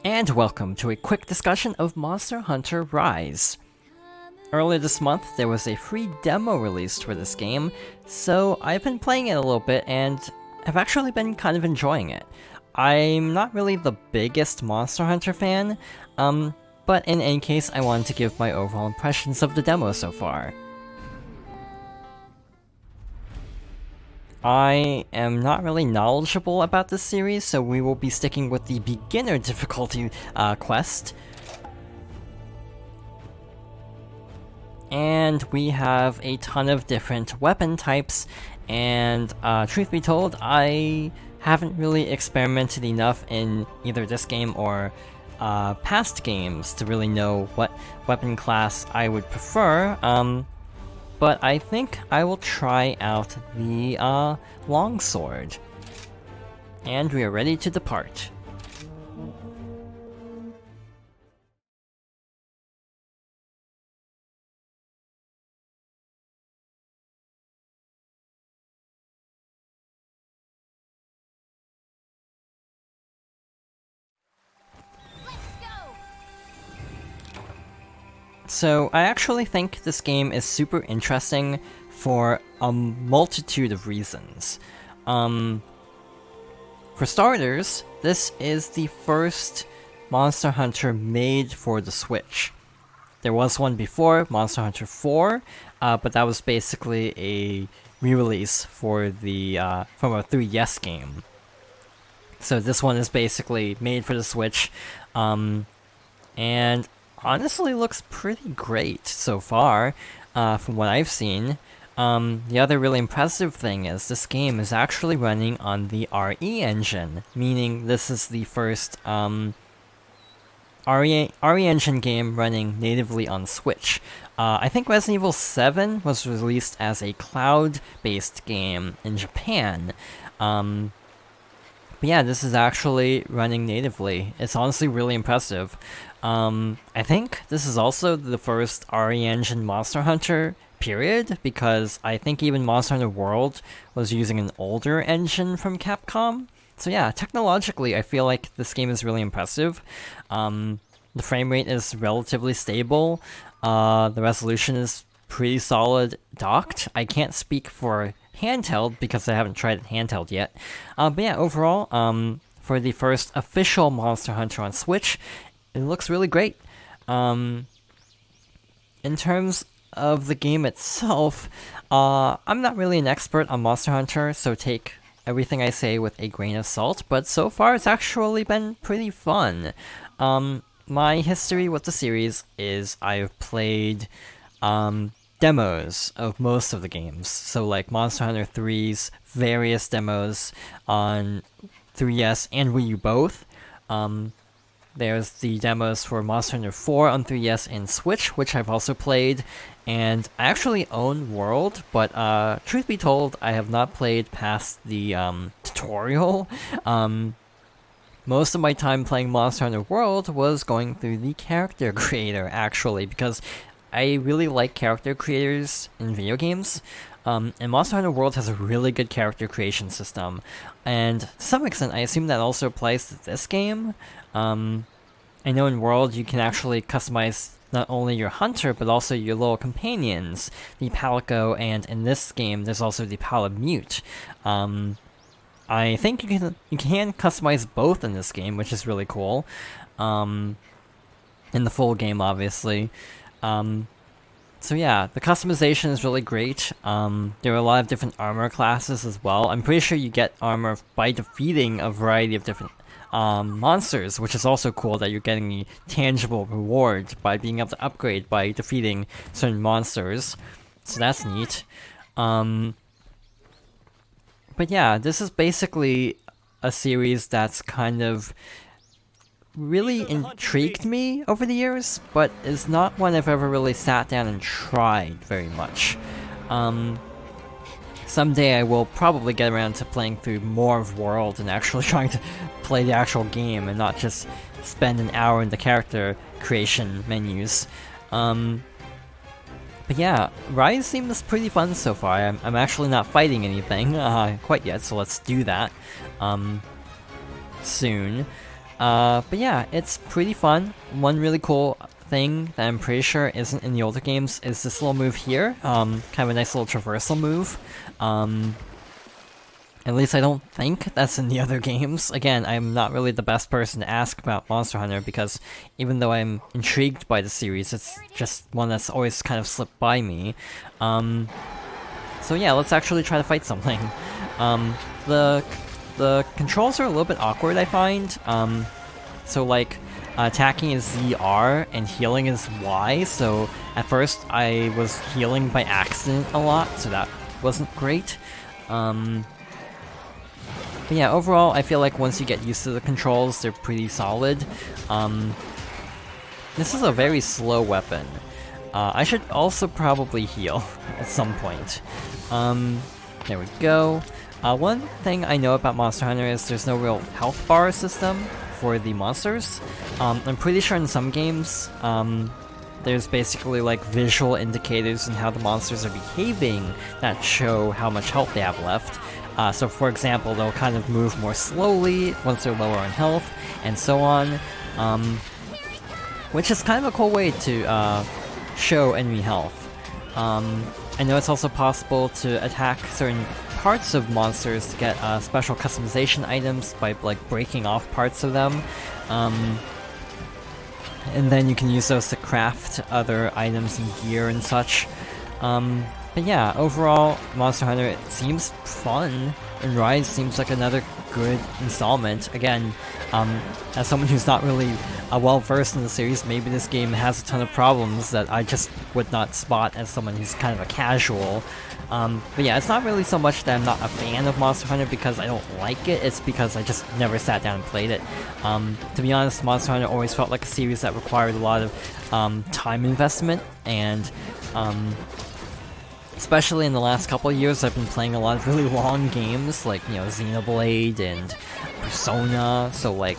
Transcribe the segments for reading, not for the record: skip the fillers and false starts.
And welcome to a quick discussion of Monster Hunter Rise. Earlier this month, there was a free demo released for this game, so I've been playing it a little bit and have actually been kind of enjoying it. I'm not really the biggest Monster Hunter fan, but in any case, I wanted to give my overall impressions of the demo so far. I am not really knowledgeable about this series, so we will be sticking with the beginner difficulty quest. And we have a ton of different weapon types, and truth be told, I haven't really experimented enough in either this game or past games to really know what weapon class I would prefer. But I think I will try out the longsword. And we are ready to depart. So I actually think this game is super interesting for a multitude of reasons. For starters, this is the first Monster Hunter made for the Switch. There was one before, Monster Hunter 4, but that was basically a re-release for the from a 3DS game. So this one is basically made for the Switch, and honestly looks pretty great so far, from what I've seen. The other really impressive thing is this game is actually running on the RE engine, meaning this is the first RE engine game running natively on Switch. I think Resident Evil 7 was released as a cloud-based game in Japan. But yeah, this is actually running natively. It's honestly really impressive. I think this is also the first RE engine Monster Hunter, period, because I think even Monster Hunter World was using an older engine from Capcom. So yeah, technologically, I feel like this game is really impressive. The frame rate is relatively stable. The resolution is pretty solid docked. I can't speak for handheld because I haven't tried it handheld yet. But yeah, overall, for the first official Monster Hunter on Switch, it looks really great. In terms of the game itself, I'm not really an expert on Monster Hunter, so take everything I say with a grain of salt, but so far it's actually been pretty fun. My history with the series is I've played demos of most of the games. So like Monster Hunter 3's various demos on 3DS and Wii U both. There's the demos for Monster Hunter 4 on 3DS and Switch, which I've also played. And I actually own World, but truth be told, I have not played past the tutorial. Most of my time playing Monster Hunter World was going through the character creator, actually, because I really like character creators in video games. And Monster Hunter World has a really good character creation system. And to some extent, I assume that also applies to this game. I know in World you can actually customize not only your hunter, but also your little companions, the Palico, and in this game, there's also the Palamute. I think you can customize both in this game, which is really cool. In the full game, obviously. So yeah, the customization is really great. There are a lot of different armor classes as well. I'm pretty sure you get armor by defeating a variety of different monsters, which is also cool that you're getting a tangible reward by being able to upgrade by defeating certain monsters. So that's neat. But yeah, this is basically a series that's kind of really intrigued me over the years, but is not one I've ever really sat down and tried very much. Someday I will probably get around to playing through more of World and actually trying to play the actual game and not just spend an hour in the character creation menus. But yeah, Rise seems pretty fun so far. I'm actually not fighting anything quite yet, so let's do that soon. But yeah, it's pretty fun. One really cool thing that I'm pretty sure isn't in the older games is this little move here. Kind of a nice little traversal move. At least I don't think that's in the other games. Again, I'm not really the best person to ask about Monster Hunter because even though I'm intrigued by the series, it's just one that's always kind of slipped by me. So yeah, let's actually try to fight something. The controls are a little bit awkward, I find. So like, attacking is ZR and healing is Y, so at first I was healing by accident a lot, so that wasn't great. But yeah, overall, I feel like once you get used to the controls, they're pretty solid. This is a very slow weapon. I should also probably heal at some point. There we go. One thing I know about Monster Hunter is there's no real health bar system for the monsters. I'm pretty sure in some games, there's basically like visual indicators in how the monsters are behaving that show how much health they have left. So for example, they'll kind of move more slowly once they're lower on health, and so on. Which is kind of a cool way to show enemy health. I know it's also possible to attack certain parts of monsters to get special customization items by like breaking off parts of them. And then you can use those to craft other items and gear and such. But yeah, overall, Monster Hunter it seems fun, and Rise seems like another good installment. Again, as someone who's not really well-versed in the series, maybe this game has a ton of problems that I just would not spot as someone who's kind of a casual. But yeah, it's not really so much that I'm not a fan of Monster Hunter because I don't like it, it's because I just never sat down and played it. To be honest, Monster Hunter always felt like a series that required a lot of time investment, and especially in the last couple of years, I've been playing a lot of really long games, like, you know, Xenoblade and Persona, so, like,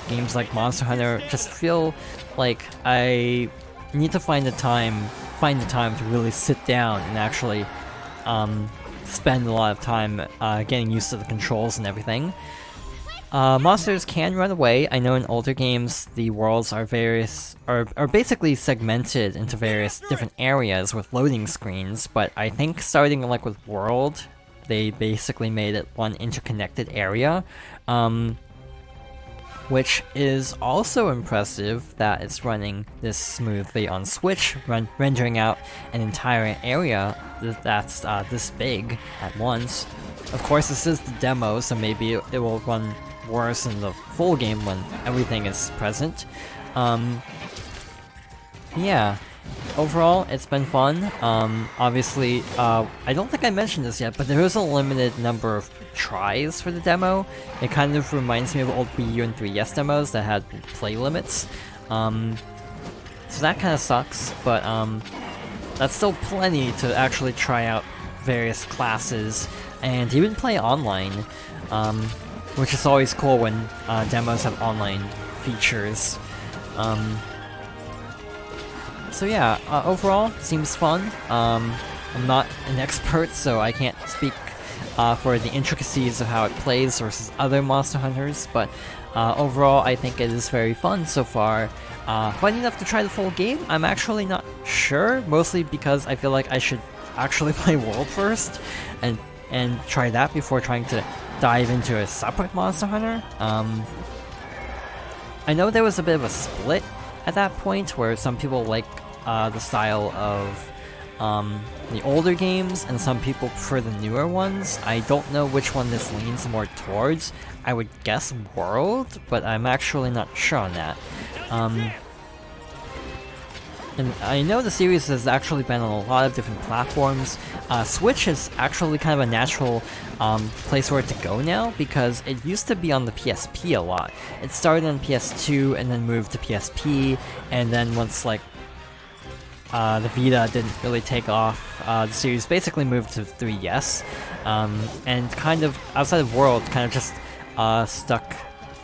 games like Monster Hunter just feel like I need to find the time to really sit down and actually, spend a lot of time, getting used to the controls and everything. Monsters can run away. I know in older games the worlds are basically segmented into various different areas with loading screens, but I think starting like with World, they basically made it one interconnected area, which is also impressive that it's running this smoothly on Switch, rendering out an entire area that's this big at once. Of course, this is the demo, so maybe it will run worse in the full game when everything is present. Yeah, overall, it's been fun. Obviously, I don't think I mentioned this yet, but there is a limited number of tries for the demo. It kind of reminds me of old Wii U and 3DS demos that had play limits. So that kind of sucks, but that's still plenty to actually try out various classes and even play online. Which is always cool when demos have online features. So yeah, overall, seems fun. I'm not an expert, so I can't speak for the intricacies of how it plays versus other Monster Hunters, but overall, I think it is very fun so far. Fun enough to try the full game? I'm actually not sure, mostly because I feel like I should actually play World first, and try that before trying to dive into a separate Monster Hunter. I know there was a bit of a split at that point where some people like the style of the older games and some people prefer the newer ones. I don't know which one this leans more towards. I would guess World, but I'm actually not sure on that. And I know the series has actually been on a lot of different platforms. Switch is actually kind of a natural place for it to go now, because it used to be on the PSP a lot. It started on PS2 and then moved to PSP, and then once like the Vita didn't really take off, the series basically moved to 3DS, and kind of, outside of World, kind of just stuck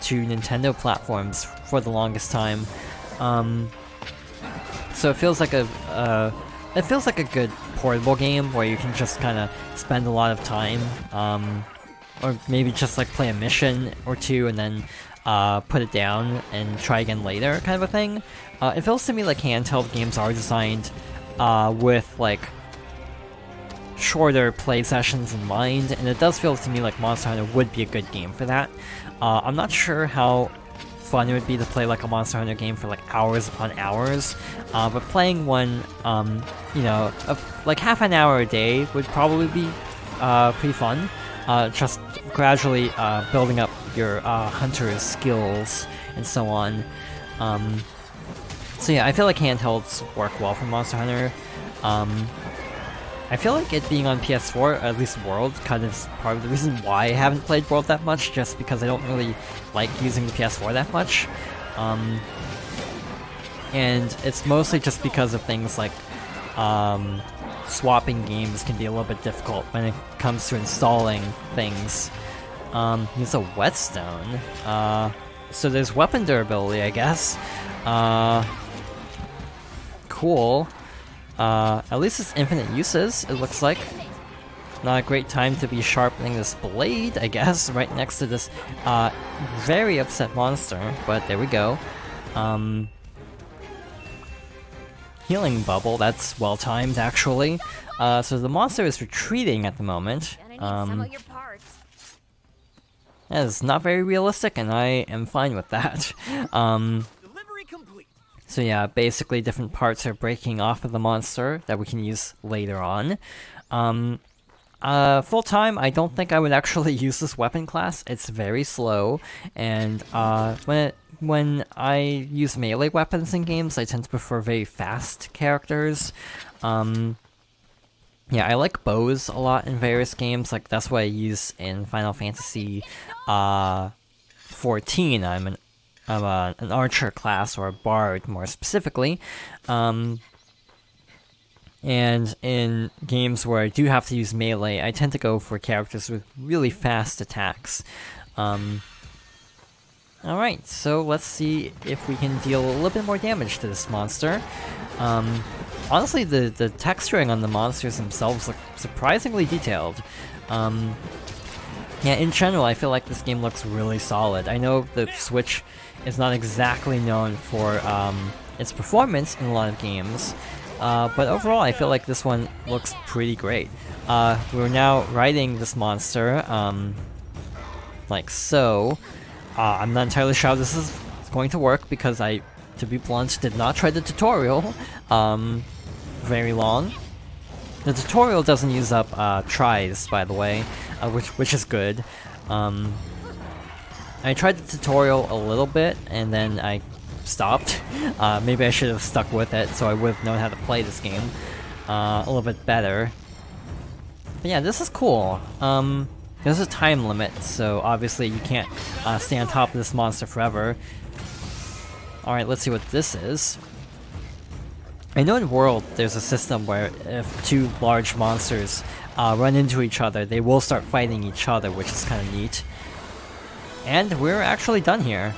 to Nintendo platforms for the longest time. So it feels like a good portable game where you can just kind of spend a lot of time, or maybe just like play a mission or two and then put it down and try again later kind of a thing. It feels to me like handheld games are designed with like shorter play sessions in mind, and it does feel to me like Monster Hunter would be a good game for that. I'm not sure how fun it would be to play like a Monster Hunter game for like hours upon hours, but playing one, you know, like half an hour a day would probably be pretty fun. Just gradually building up your hunter's skills and so on. So yeah, I feel like handhelds work well for Monster Hunter. I feel like it being on PS4, or at least World, kind of is part of the reason why I haven't played World that much, just because I don't really like using the PS4 that much. And it's mostly just because of things like swapping games can be a little bit difficult when it comes to installing things. Use a whetstone. So there's weapon durability, I guess. Cool. At least it's infinite uses, it looks like. Not a great time to be sharpening this blade, I guess, right next to this very upset monster, but there we go. Healing bubble, that's well timed actually. So the monster is retreating at the moment. That is not very realistic, and I am fine with that. So yeah, basically different parts are breaking off of the monster that we can use later on. Full time, I don't think I would actually use this weapon class. It's very slow, and when I use melee weapons in games, I tend to prefer very fast characters. Yeah, I like bows a lot in various games, like that's what I use in Final Fantasy 14. I'm an archer class, or a bard more specifically. And in games where I do have to use melee, I tend to go for characters with really fast attacks. Alright, so let's see if we can deal a little bit more damage to this monster. Honestly, the texturing on the monsters themselves look surprisingly detailed. Yeah, in general, I feel like this game looks really solid. I know the Switch is not exactly known for its performance in a lot of games, but overall I feel like this one looks pretty great. We're now riding this monster, like so. I'm not entirely sure how this is going to work because I, to be blunt, did not try the tutorial very long. The tutorial doesn't use up tries, by the way, which is good. I tried the tutorial a little bit, and then I stopped. Maybe I should have stuck with it, so I would have known how to play this game a little bit better. But yeah, this is cool. There's a time limit, so obviously you can't stay on top of this monster forever. Alright, let's see what this is. I know in World there's a system where if two large monsters run into each other, they will start fighting each other, which is kind of neat. And we're actually done here.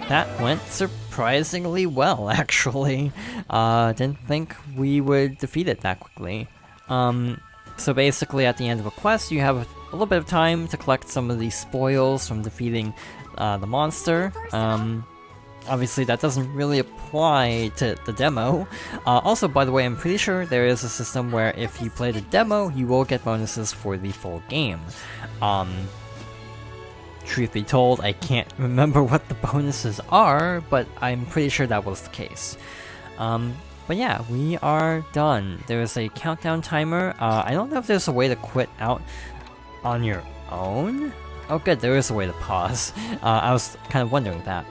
That went surprisingly well, actually. Didn't think we would defeat it that quickly. So basically at the end of a quest, you have a little bit of time to collect some of these spoils from defeating the monster. Obviously that doesn't really apply to the demo. Also, by the way, I'm pretty sure there is a system where if you play the demo, you will get bonuses for the full game. Truth be told, I can't remember what the bonuses are, but I'm pretty sure that was the case. But yeah, we are done. There's a countdown timer. I don't know if there's a way to quit out on your own? Oh good, there is a way to pause. I was kind of wondering that.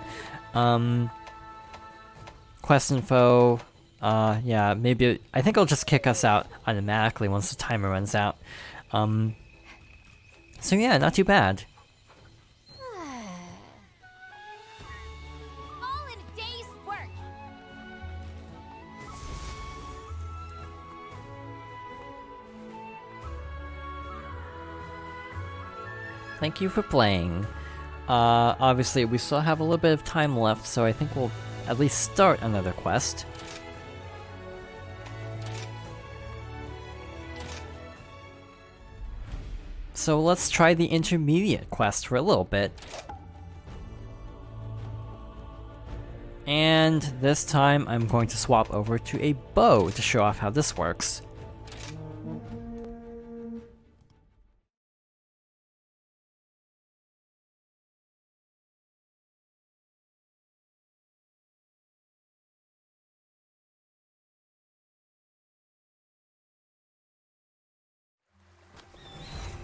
Quest info, yeah, maybe, I think it'll just kick us out automatically once the timer runs out. So yeah, not too bad. All in a day's work. Thank you for playing. Obviously we still have a little bit of time left, so I think we'll at least start another quest. So let's try the intermediate quest for a little bit. And this time I'm going to swap over to a bow to show off how this works.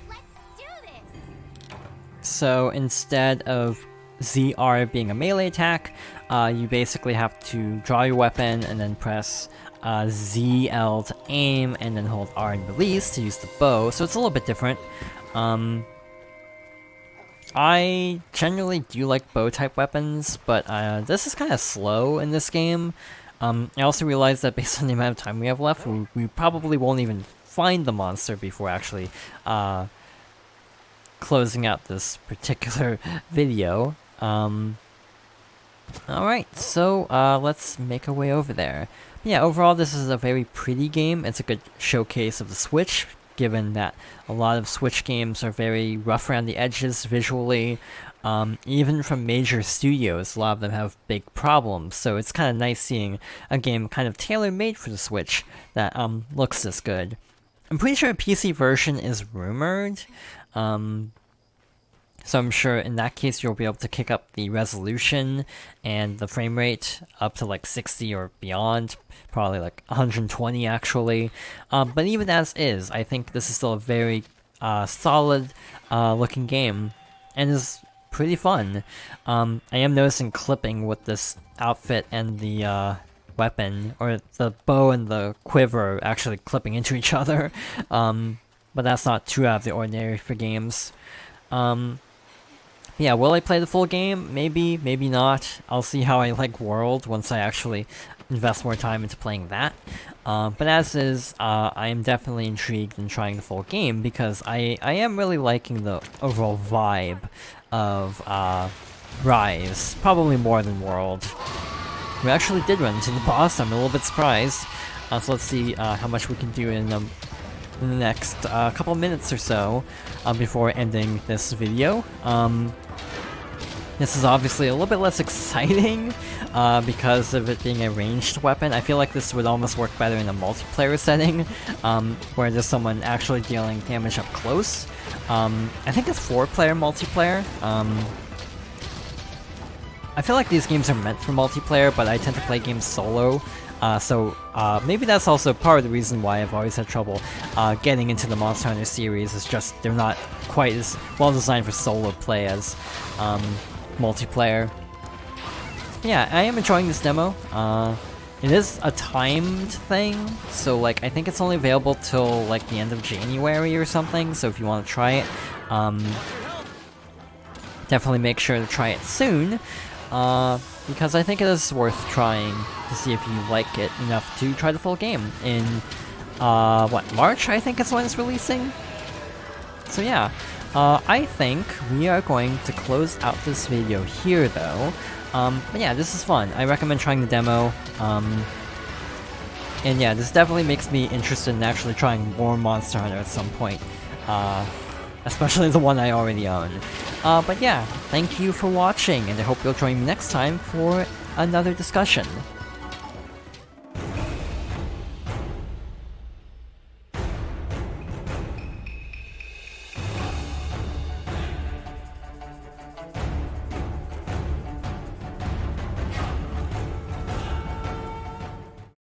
Let's do this! So instead of ZR being a melee attack, you basically have to draw your weapon and then press ZL to aim and then hold R and release to use the bow, so it's a little bit different. I generally do like bow type weapons, but this is kind of slow in this game. I also realized that based on the amount of time we have left, we probably won't even find the monster before actually closing out this particular video. Alright, so let's make our way over there. Yeah, overall this is a very pretty game. It's a good showcase of the Switch, given that a lot of Switch games are very rough around the edges visually. Even from major studios, a lot of them have big problems, so it's kind of nice seeing a game kind of tailor-made for the Switch that looks this good. I'm pretty sure a PC version is rumored, so I'm sure in that case you'll be able to kick up the resolution and the frame rate up to like 60 or beyond, probably like 120 actually. But even as is, I think this is still a very solid looking game and is pretty fun. I am noticing clipping with this outfit and the weapon, or the bow and the quiver actually clipping into each other, but that's not too out of the ordinary for games. Yeah, will I play the full game? Maybe, maybe not. I'll see how I like World once I actually invest more time into playing that. But as is, I am definitely intrigued in trying the full game because I am really liking the overall vibe of Rise, probably more than World. We actually did run into the boss. I'm a little bit surprised. So let's see how much we can do in the next couple minutes or so before ending this video. This is obviously a little bit less exciting because of it being a ranged weapon. I feel like this would almost work better in a multiplayer setting where there's someone actually dealing damage up close. I think it's 4-player multiplayer. I feel like these games are meant for multiplayer, but I tend to play games solo. So maybe that's also part of the reason why I've always had trouble getting into the Monster Hunter series. It's just they're not quite as well designed for solo play as multiplayer. Yeah, I am enjoying this demo. It is a timed thing, so like I think it's only available till like the end of January or something. So if you want to try it, definitely make sure to try it soon. Because I think it is worth trying to see if you like it enough to try the full game in, March I think is when it's releasing? So yeah, I think we are going to close out this video here though. But yeah, this is fun. I recommend trying the demo, and yeah, this definitely makes me interested in actually trying more Monster Hunter at some point. Especially the one I already own. But yeah, thank you for watching, and I hope you'll join me next time for another discussion.